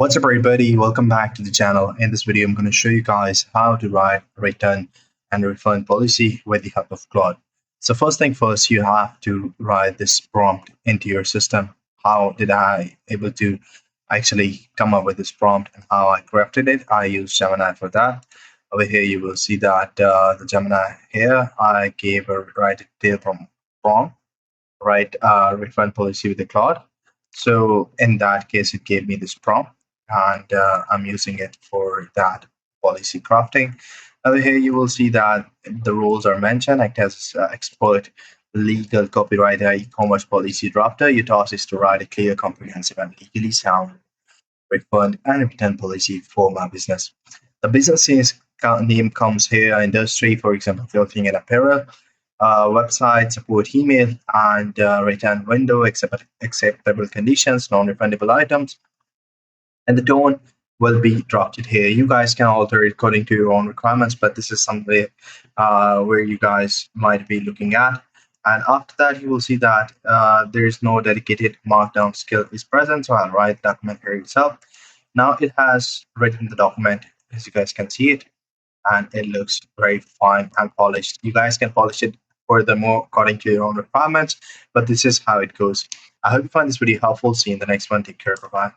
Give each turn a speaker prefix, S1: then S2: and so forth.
S1: What's up, everybody? Welcome back to the channel. In this video, I'm going to show you guys how to write return and refund policy with the help of Claude. So first thing first, you have to write this prompt into your system. How did I able to actually come up with this prompt and how I crafted it? I used Gemini for that. Over here, you will see that the Gemini here, I gave a right detail from prompt, right refund policy with the Claude. So in that case, it gave me this prompt, and I'm using it for that policy crafting. Over here, you will see that the rules are mentioned. Act as expert legal copyright e-commerce policy drafter. Your task is to write a clear, comprehensive, and legally sound refund and return policy for my business. The business name comes here, industry, for example, clothing and apparel, website, support email, and return window, acceptable conditions, non-refundable items, and the tone will be drafted here. You guys can alter it according to your own requirements, but this is something where you guys might be looking at. And after that, you will see that there is no dedicated markdown skill is present. So I'll write document here itself. Now it has written the document, as you guys can see it, and it looks very fine and polished. You guys can polish it furthermore according to your own requirements, but this is how it goes. I hope you find this video helpful. See you in the next one. Take care. Bye-bye.